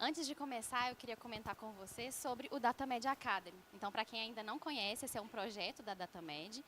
Antes de começar, eu queria comentar com você sobre o DataMed Academy. Então, para quem ainda não conhece, esse é um projeto da DataMed,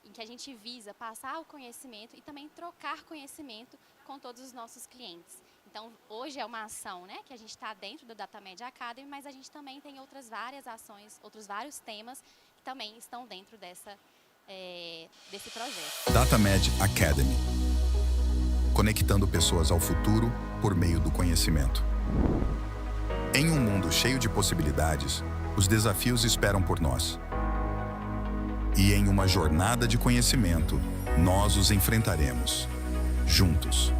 em que a gente visa passar o conhecimento e também trocar conhecimento com todos os nossos clientes. Então, hoje é uma ação, né, que a gente está dentro do DataMed Academy, mas a gente também tem outras várias ações, outros vários temas que também estão dentro desse projeto. DataMed Academy. Conectando pessoas ao futuro por meio do conhecimento. Em um mundo cheio de possibilidades, os desafios esperam por nós. E em uma jornada de conhecimento, nós os enfrentaremos, juntos.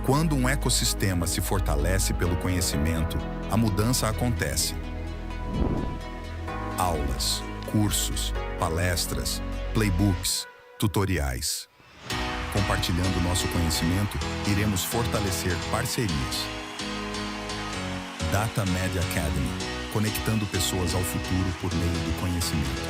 Quando um ecossistema se fortalece pelo conhecimento, a mudança acontece. Aulas, cursos, palestras, playbooks, tutoriais. Compartilhando nosso conhecimento, iremos fortalecer parcerias. DataMed Academy, conectando pessoas ao futuro por meio do conhecimento.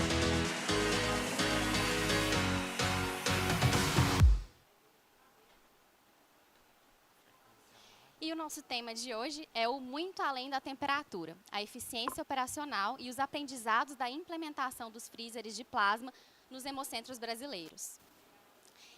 E o nosso tema de hoje é o muito além da temperatura, a eficiência operacional e os aprendizados da implementação dos freezers de plasma nos hemocentros brasileiros.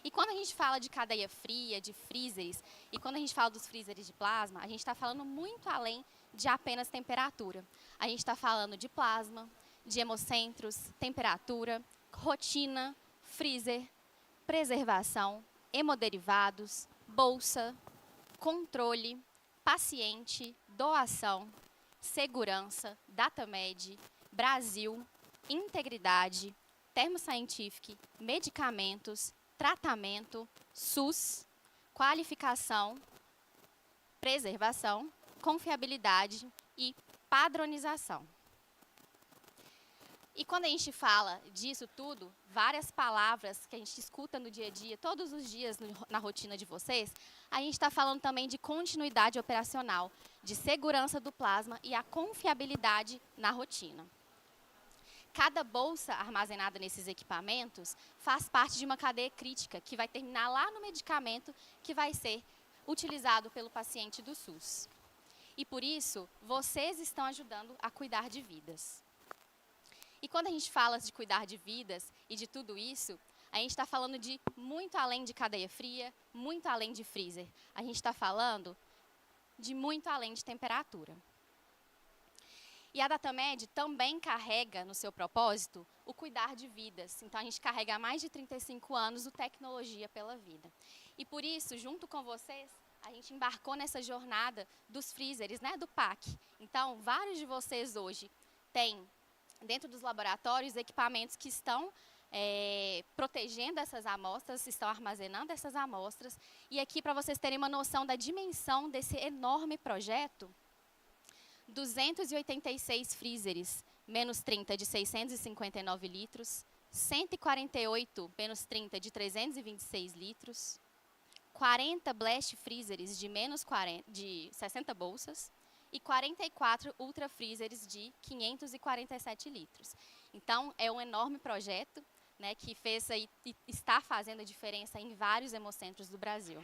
E quando a gente fala de cadeia fria, de freezers, e quando a gente fala dos freezers de plasma, a gente está falando muito além de apenas temperatura. A gente está falando de plasma, de hemocentros, temperatura, rotina, freezer, preservação, hemoderivados, bolsa, controle, paciente, doação, segurança, DataMed, Brasil, integridade, Thermoscientific, medicamentos, tratamento, SUS, qualificação, preservação, confiabilidade e padronização. E quando a gente fala disso tudo, várias palavras que a gente escuta no dia a dia, todos os dias na rotina de vocês, a gente está falando também de continuidade operacional, de segurança do plasma e a confiabilidade na rotina. Cada bolsa armazenada nesses equipamentos faz parte de uma cadeia crítica que vai terminar lá no medicamento que vai ser utilizado pelo paciente do SUS. E por isso, vocês estão ajudando a cuidar de vidas. E quando a gente fala de cuidar de vidas e de tudo isso, a gente está falando de muito além de cadeia fria, muito além de freezer. A gente está falando de muito além de temperatura. E a DataMed também carrega no seu propósito o cuidar de vidas. Então, a gente carrega há mais de 35 anos o Tecnologia pela Vida. E por isso, junto com vocês, a gente embarcou nessa jornada dos freezers, né, do PAC. Então, vários de vocês hoje têm, dentro dos laboratórios, equipamentos que estão protegendo essas amostras, estão armazenando essas amostras. E aqui, para vocês terem uma noção da dimensão desse enorme projeto, 286 freezers, menos 30 de 659 litros, 148 menos 30 de 326 litros, 40 blast freezers de menos 40, de 60 bolsas e 44 ultra freezers de 547 litros. Então, é um enorme projeto, né, que fez e está fazendo a diferença em vários hemocentros do Brasil.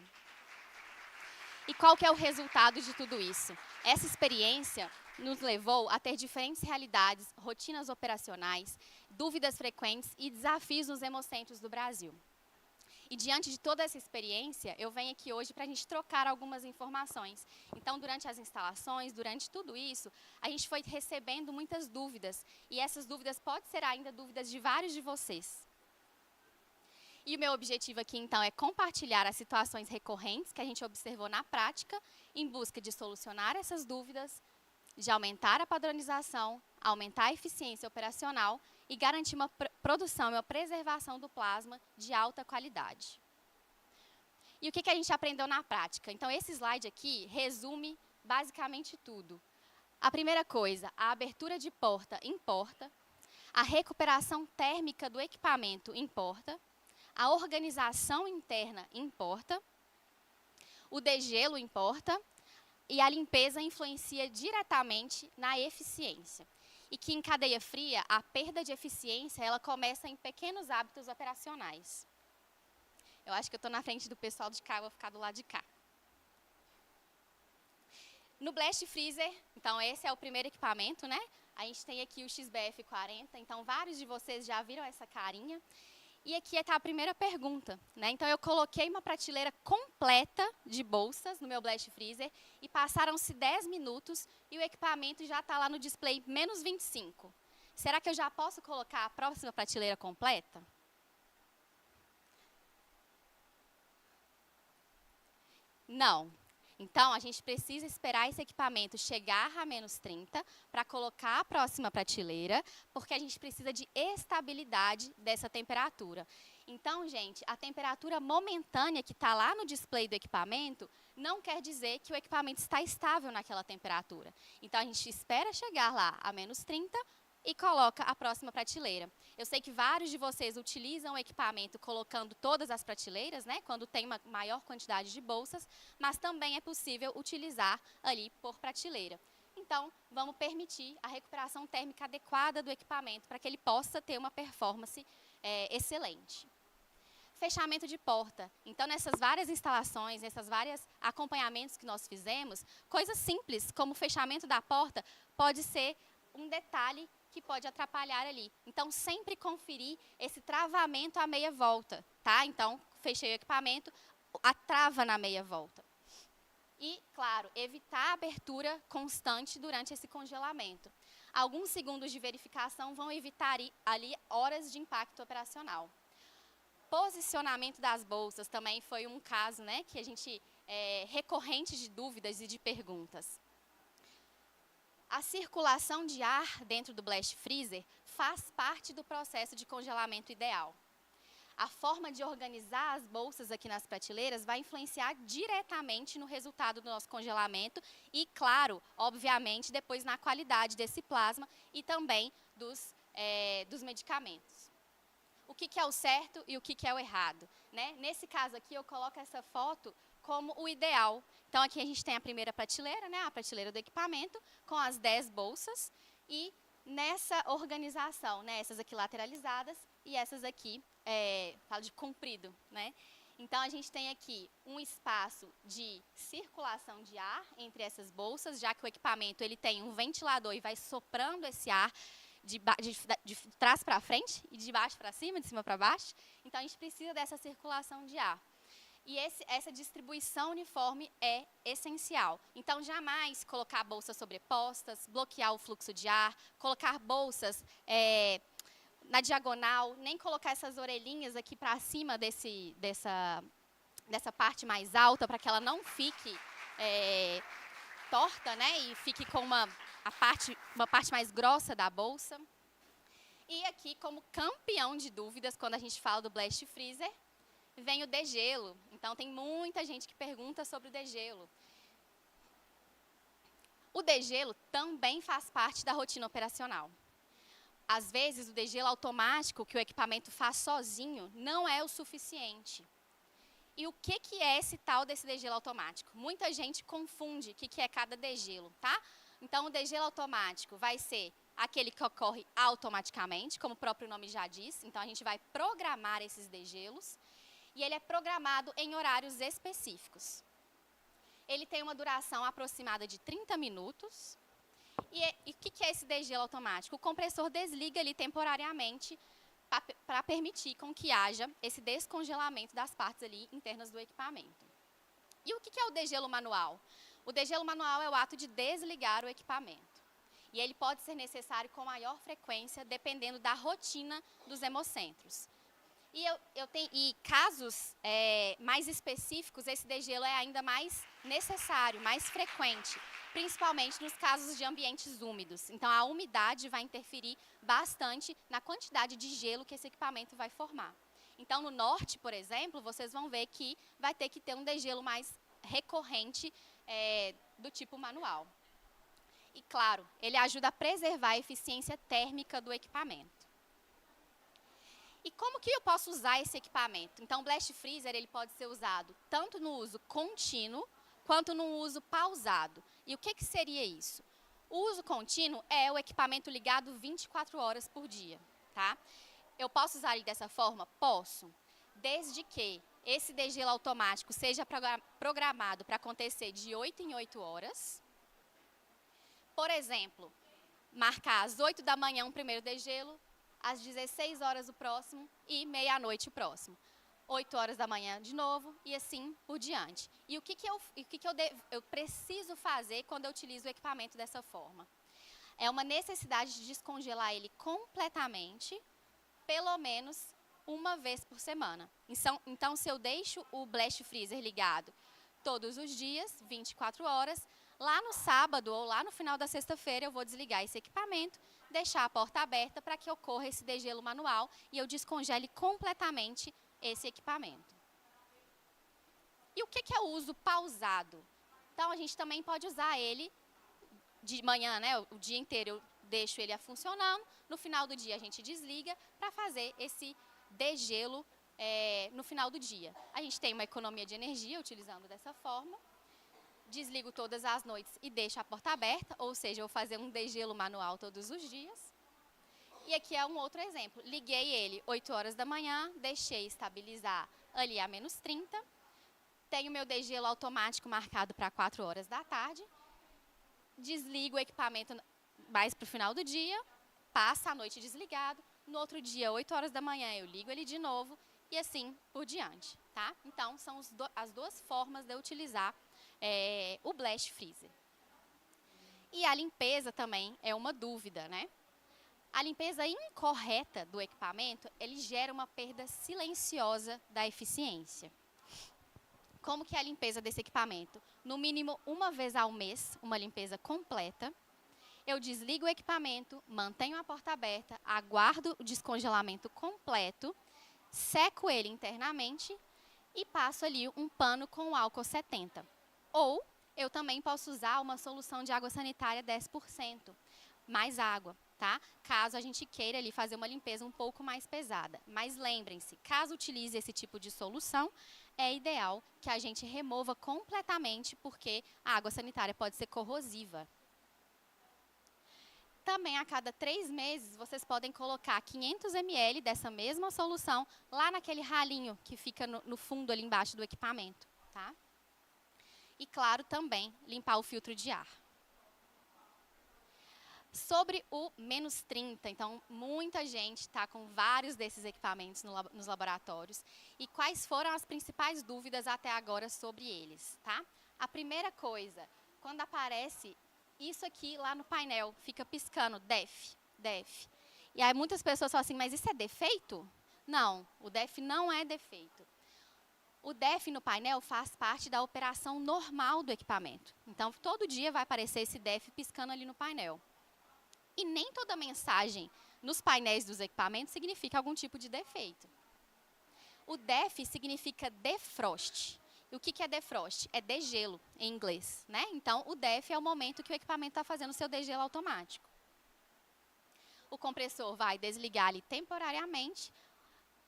E qual que é o resultado de tudo isso? Essa experiência nos levou a ter diferentes realidades, rotinas operacionais, dúvidas frequentes e desafios nos hemocentros do Brasil. E diante de toda essa experiência, eu venho aqui hoje para a gente trocar algumas informações. Então, durante as instalações, durante tudo isso, a gente foi recebendo muitas dúvidas. E essas dúvidas podem ser ainda dúvidas de vários de vocês. E o meu objetivo aqui, então, é compartilhar as situações recorrentes que a gente observou na prática, em busca de solucionar essas dúvidas, de aumentar a padronização, aumentar a eficiência operacional e garantir uma produção e uma preservação do plasma de alta qualidade. E o que a gente aprendeu na prática? Então, esse slide aqui resume basicamente tudo. A primeira coisa, a abertura de porta importa, a recuperação térmica do equipamento importa, a organização interna importa, o degelo importa e a limpeza influencia diretamente na eficiência. E que em cadeia fria, a perda de eficiência ela começa em pequenos hábitos operacionais. Eu acho que eu estou na frente do pessoal de cá, eu vou ficar do lado de cá. No Blast Freezer, então esse é o primeiro equipamento, né? A gente tem aqui o XBF40, então vários de vocês já viram essa carinha. E aqui está a primeira pergunta, né? Então eu coloquei uma prateleira completa de bolsas no meu Blast Freezer e passaram-se 10 minutos e o equipamento já está lá no display menos 25. Será que eu já posso colocar a próxima prateleira completa? Não. Então, a gente precisa esperar esse equipamento chegar a menos 30 para colocar a próxima prateleira, porque a gente precisa de estabilidade dessa temperatura. Então, gente, a temperatura momentânea que está lá no display do equipamento não quer dizer que o equipamento está estável naquela temperatura. Então, a gente espera chegar lá a menos 30 e coloca a próxima prateleira. Eu sei que vários de vocês utilizam o equipamento colocando todas as prateleiras, né, quando tem uma maior quantidade de bolsas, mas também é possível utilizar ali por prateleira. Então, vamos permitir a recuperação térmica adequada do equipamento para que ele possa ter uma performance excelente. Fechamento de porta. Então, nessas várias instalações, nesses vários acompanhamentos que nós fizemos, coisas simples como o fechamento da porta pode ser um detalhe que pode atrapalhar ali. Então, sempre conferir esse travamento à meia volta, tá? Então, fechei o equipamento, a trava na meia volta. E, claro, evitar a abertura constante durante esse congelamento. Alguns segundos de verificação vão evitar ali horas de impacto operacional. Posicionamento das bolsas também foi um caso, né, que a gente recorrente de dúvidas e de perguntas. A circulação de ar dentro do Blast Freezer faz parte do processo de congelamento ideal. A forma de organizar as bolsas aqui nas prateleiras vai influenciar diretamente no resultado do nosso congelamento e, claro, obviamente, depois na qualidade desse plasma e também dos medicamentos. O que é o certo e o que é o errado, né? Nesse caso aqui, eu coloco essa foto como o ideal. Então, aqui a gente tem a primeira prateleira, né, a prateleira do equipamento, com as 10 bolsas. E nessa organização, né, essas aqui lateralizadas e essas aqui, falo de comprido, né? Então, a gente tem aqui um espaço de circulação de ar entre essas bolsas, já que o equipamento ele tem um ventilador e vai soprando esse ar de trás para frente e de baixo para cima, de cima para baixo. Então, a gente precisa dessa circulação de ar. E essa distribuição uniforme é essencial. Então, jamais colocar bolsas sobrepostas, bloquear o fluxo de ar, colocar bolsas na diagonal, nem colocar essas orelhinhas aqui para cima dessa parte mais alta, para que ela não fique torta, né, e fique com uma parte mais grossa da bolsa. E aqui, como campeão de dúvidas, quando a gente fala do Blast Freezer, vem o degelo. Então, tem muita gente que pergunta sobre o degelo. O degelo também faz parte da rotina operacional. Às vezes, o degelo automático que o equipamento faz sozinho não é o suficiente. E o que é esse tal desse degelo automático? Muita gente confunde o que é cada degelo, tá? Então, o degelo automático vai ser aquele que ocorre automaticamente, como o próprio nome já diz. Então, a gente vai programar esses degelos. E ele é programado em horários específicos. Ele tem uma duração aproximada de 30 minutos. E o que é esse degelo automático? O compressor desliga ali temporariamente para permitir com que haja esse descongelamento das partes ali internas do equipamento. E o que é o degelo manual? O degelo manual é o ato de desligar o equipamento. E ele pode ser necessário com maior frequência, dependendo da rotina dos hemocentros. E casos mais específicos, esse degelo é ainda mais necessário, mais frequente, principalmente nos casos de ambientes úmidos. Então, a umidade vai interferir bastante na quantidade de gelo que esse equipamento vai formar. Então, no norte, por exemplo, vocês vão ver que vai ter que ter um degelo mais recorrente do tipo manual. E, claro, ele ajuda a preservar a eficiência térmica do equipamento. E como que eu posso usar esse equipamento? Então, o Blast Freezer ele pode ser usado tanto no uso contínuo, quanto no uso pausado. E o que seria isso? O uso contínuo é o equipamento ligado 24 horas por dia, tá? Eu posso usar ele dessa forma? Posso, desde que esse degelo automático seja programado para acontecer de 8 em 8 horas, Por exemplo, marcar às 8 da manhã um primeiro degelo, às 16 horas o próximo e meia-noite o próximo. 8 horas da manhã de novo e assim por diante. E o que eu preciso fazer quando eu utilizo o equipamento dessa forma? É uma necessidade de descongelar ele completamente, pelo menos uma vez por semana. Então, se eu deixo o Blast Freezer ligado todos os dias, 24 horas, lá no sábado ou lá no final da sexta-feira eu vou desligar esse equipamento, deixar a porta aberta para que ocorra esse degelo manual e eu descongele completamente esse equipamento. E o que é o uso pausado? Então, a gente também pode usar ele de manhã, né, o dia inteiro eu deixo ele funcionando, no final do dia a gente desliga para fazer esse degelo no final do dia. A gente tem uma economia de energia utilizando dessa forma. Desligo todas as noites e deixo a porta aberta, ou seja, eu vou fazer um degelo manual todos os dias. E aqui é um outro exemplo. Liguei ele 8 horas da manhã, deixei estabilizar ali a menos 30. Tenho meu degelo automático marcado para 4 horas da tarde. Desligo o equipamento mais para o final do dia, passa a noite desligado. No outro dia, 8 horas da manhã, eu ligo ele de novo e assim por diante. Tá? Então, são as duas formas de eu utilizar o Blast Freezer. E a limpeza também é uma dúvida, né? A limpeza incorreta do equipamento, ele gera uma perda silenciosa da eficiência. Como que é a limpeza desse equipamento? No mínimo uma vez ao mês, uma limpeza completa. Eu desligo o equipamento, mantenho a porta aberta, aguardo o descongelamento completo, seco ele internamente e passo ali um pano com álcool 70. Ou eu também posso usar uma solução de água sanitária 10%, mais água, tá? Caso a gente queira ali fazer uma limpeza um pouco mais pesada. Mas lembrem-se, caso utilize esse tipo de solução, é ideal que a gente remova completamente, porque a água sanitária pode ser corrosiva. Também, a cada 3 meses, vocês podem colocar 500 ml dessa mesma solução lá naquele ralinho que fica no fundo ali embaixo do equipamento, tá? E, claro, também limpar o filtro de ar. Sobre o menos 30, então, muita gente está com vários desses equipamentos nos laboratórios. E quais foram as principais dúvidas até agora sobre eles, tá? A primeira coisa, quando aparece isso aqui lá no painel, fica piscando, DEF, DEF. E aí muitas pessoas falam assim, mas isso é defeito? Não, o DEF não é defeito. O DEF no painel faz parte da operação normal do equipamento. Então, todo dia vai aparecer esse DEF piscando ali no painel. E nem toda mensagem nos painéis dos equipamentos significa algum tipo de defeito. O DEF significa defrost. E o que é defrost? É degelo, em inglês, né? Então, o DEF é o momento que o equipamento está fazendo o seu degelo automático. O compressor vai desligar ali temporariamente.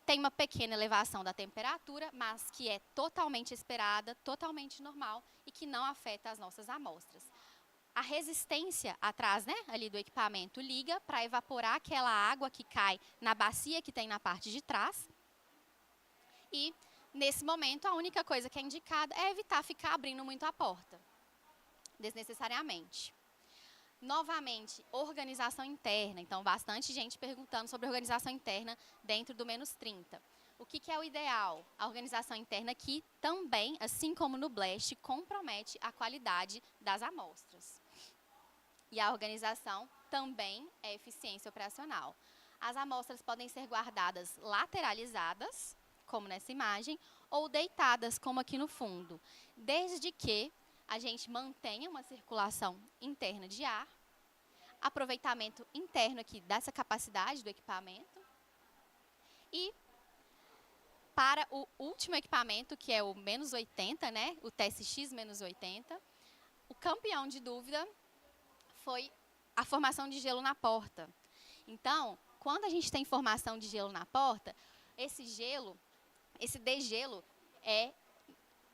Tem uma pequena elevação da temperatura, mas que é totalmente esperada, totalmente normal e que não afeta as nossas amostras. A resistência atrás, né, ali do equipamento liga para evaporar aquela água que cai na bacia que tem na parte de trás. E, nesse momento, a única coisa que é indicada é evitar ficar abrindo muito a porta, desnecessariamente. Novamente, organização interna. Então, bastante gente perguntando sobre organização interna dentro do menos 30. O que é o ideal? A organização interna aqui também, assim como no Blast, compromete a qualidade das amostras. E a organização também é eficiência operacional. As amostras podem ser guardadas lateralizadas, como nessa imagem, ou deitadas, como aqui no fundo, desde que a gente mantenha uma circulação interna de ar, aproveitamento interno aqui dessa capacidade do equipamento. E para o último equipamento, que é o menos 80, né, o TSX menos 80, o campeão de dúvida foi a formação de gelo na porta. Então, quando a gente tem formação de gelo na porta, esse degelo é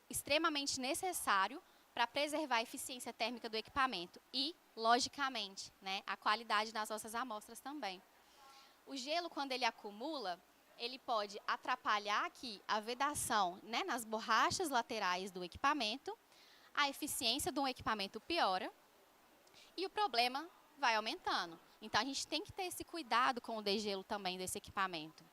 extremamente necessário para preservar a eficiência térmica do equipamento e, logicamente, né, a qualidade das nossas amostras também. O gelo, quando ele acumula, ele pode atrapalhar aqui a vedação, né, nas borrachas laterais do equipamento, a eficiência do equipamento piora e o problema vai aumentando. Então, a gente tem que ter esse cuidado com o degelo também desse equipamento.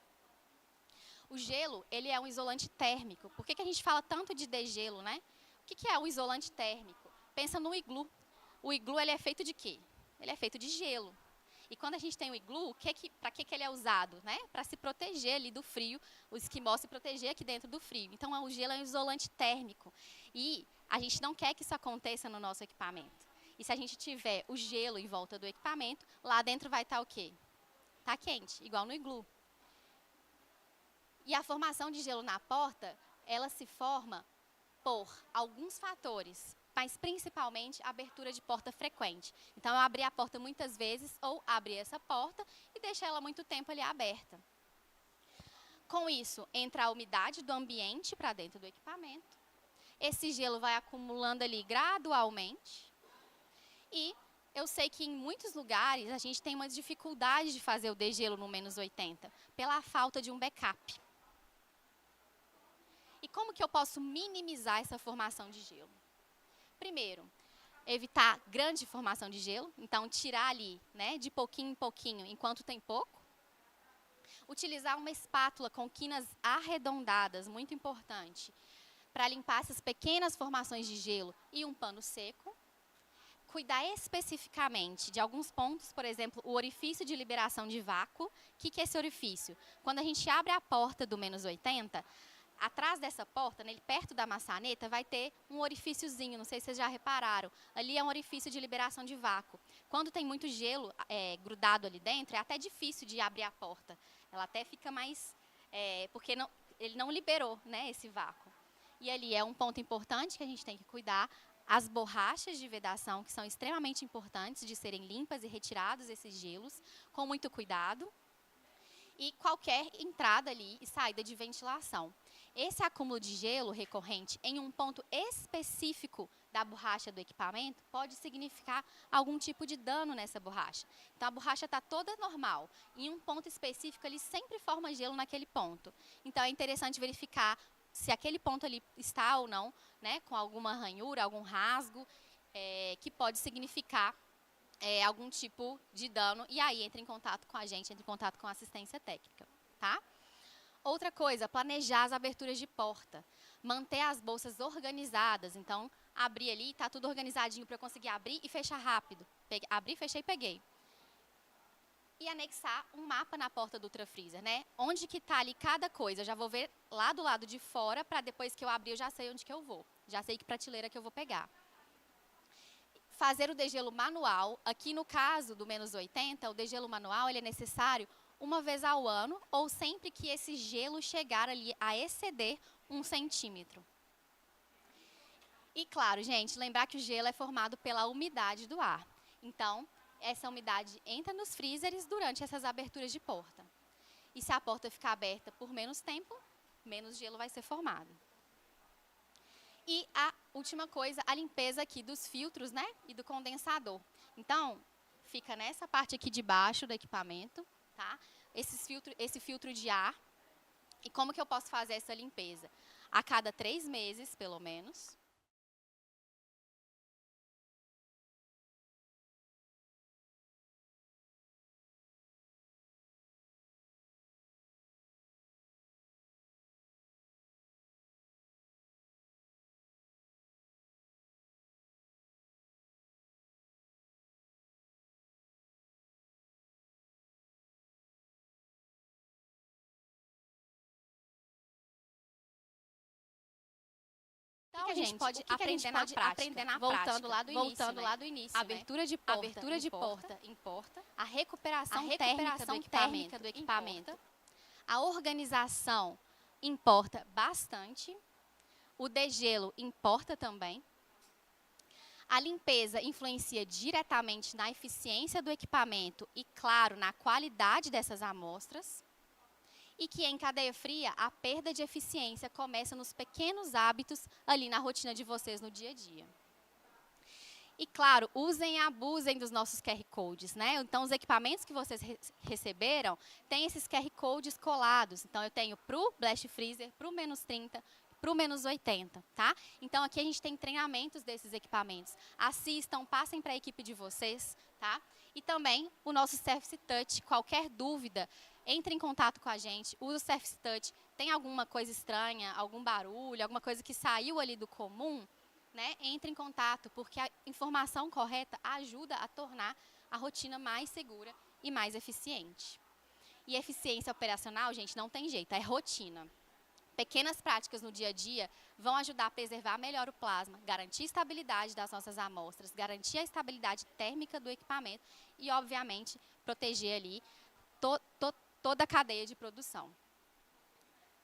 O gelo, ele é um isolante térmico. Por que a gente fala tanto de degelo, né? O que é um isolante térmico? Pensa no iglu. O iglu, ele é feito de quê? Ele é feito de gelo. E quando a gente tem o iglu, para que ele é usado? Né? Para se proteger ali do frio, o esquimó se proteger aqui dentro do frio. Então, o gelo é um isolante térmico. E a gente não quer que isso aconteça no nosso equipamento. E se a gente tiver o gelo em volta do equipamento, lá dentro vai estar o quê? Está quente, igual no iglu. E a formação de gelo na porta, ela se forma por alguns fatores, mas principalmente a abertura de porta frequente. Então, eu abri a porta muitas vezes, ou abri essa porta e deixei ela muito tempo ali aberta. Com isso, entra a umidade do ambiente para dentro do equipamento. Esse gelo vai acumulando ali gradualmente. E eu sei que em muitos lugares a gente tem uma dificuldade de fazer o degelo no -80, pela falta de um backup. E como que eu posso minimizar essa formação de gelo? Primeiro, evitar grande formação de gelo, então tirar ali, né, de pouquinho em pouquinho, enquanto tem pouco. Utilizar uma espátula com quinas arredondadas, muito importante, para limpar essas pequenas formações de gelo, e um pano seco. Cuidar especificamente de alguns pontos, por exemplo, o orifício de liberação de vácuo. O que é esse orifício? Quando a gente abre a porta do -80, atrás dessa porta, nele, perto da maçaneta, vai ter um orifíciozinho, não sei se vocês já repararam. Ali é um orifício de liberação de vácuo. Quando tem muito gelo grudado ali dentro, é até difícil de abrir a porta. Ela até fica mais... porque ele não liberou, né, esse vácuo. E ali é um ponto importante que a gente tem que cuidar. As borrachas de vedação, que são extremamente importantes de serem limpas e retirados esses gelos, com muito cuidado. E qualquer entrada ali e saída de ventilação. Esse acúmulo de gelo recorrente em um ponto específico da borracha do equipamento pode significar algum tipo de dano nessa borracha. Então, a borracha está toda normal. Em um ponto específico, ele sempre forma gelo naquele ponto. Então, é interessante verificar se aquele ponto ali está ou não, né, com alguma ranhura, algum rasgo, que pode significar algum tipo de dano. E aí, entre em contato com a gente, entre em contato com a assistência técnica, tá? Outra coisa, planejar as aberturas de porta. Manter as bolsas organizadas. Então, abrir ali, está tudo organizadinho para eu conseguir abrir e fechar rápido. Abri, fechei e peguei. E anexar um mapa na porta do ultrafreezer, né? Onde que está ali cada coisa. Eu já vou ver lá do lado de fora, para depois que eu abrir, eu já sei onde que eu vou. Já sei que prateleira que eu vou pegar. Fazer o degelo manual. Aqui no caso do -80, o degelo manual ele é necessário uma vez ao ano, ou sempre que esse gelo chegar ali a exceder 1 centímetro. E claro, gente, lembrar que o gelo é formado pela umidade do ar. Então, essa umidade entra nos freezers durante essas aberturas de porta. E se a porta ficar aberta por menos tempo, menos gelo vai ser formado. E a última coisa, a limpeza aqui dos filtros, né, e do condensador. Então, fica nessa parte aqui de baixo do equipamento, tá? Esse filtro de ar. E como que eu posso fazer essa limpeza? A cada 3 meses, pelo menos. Então, a gente pode aprender na prática, voltando lá do início, abertura de porta importa, a recuperação térmica do equipamento, a organização importa bastante, o degelo importa também, a limpeza influencia diretamente na eficiência do equipamento e, claro, na qualidade dessas amostras. E que em cadeia fria, a perda de eficiência começa nos pequenos hábitos ali na rotina de vocês no dia a dia. E claro, usem e abusem dos nossos QR Codes, né? Então, os equipamentos que vocês receberam, têm esses QR Codes colados. Então, eu tenho para o Blast Freezer, para o -30, para o -80, tá? Então, aqui a gente tem treinamentos desses equipamentos. Assistam, passem para a equipe de vocês, tá? E também o nosso Surface Touch. Qualquer dúvida, entre em contato com a gente, usa o Surface Touch. Tem alguma coisa estranha, algum barulho, alguma coisa que saiu ali do comum, né? Entre em contato, porque a informação correta ajuda a tornar a rotina mais segura e mais eficiente. E eficiência operacional, gente, não tem jeito, é rotina. Pequenas práticas no dia a dia vão ajudar a preservar melhor o plasma, garantir a estabilidade das nossas amostras, garantir a estabilidade térmica do equipamento e, obviamente, proteger ali toda a cadeia de produção.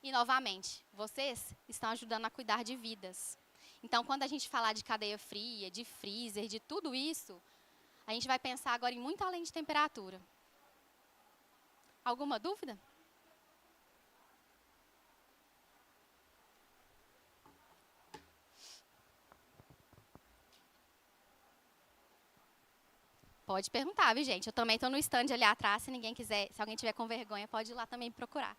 E, novamente, vocês estão ajudando a cuidar de vidas. Então, quando a gente falar de cadeia fria, de freezer, de tudo isso, a gente vai pensar agora em muito além de temperatura. Alguma dúvida? Pode perguntar, viu, gente? Eu também estou no stand ali atrás, se ninguém quiser, se alguém tiver com vergonha, pode ir lá também procurar.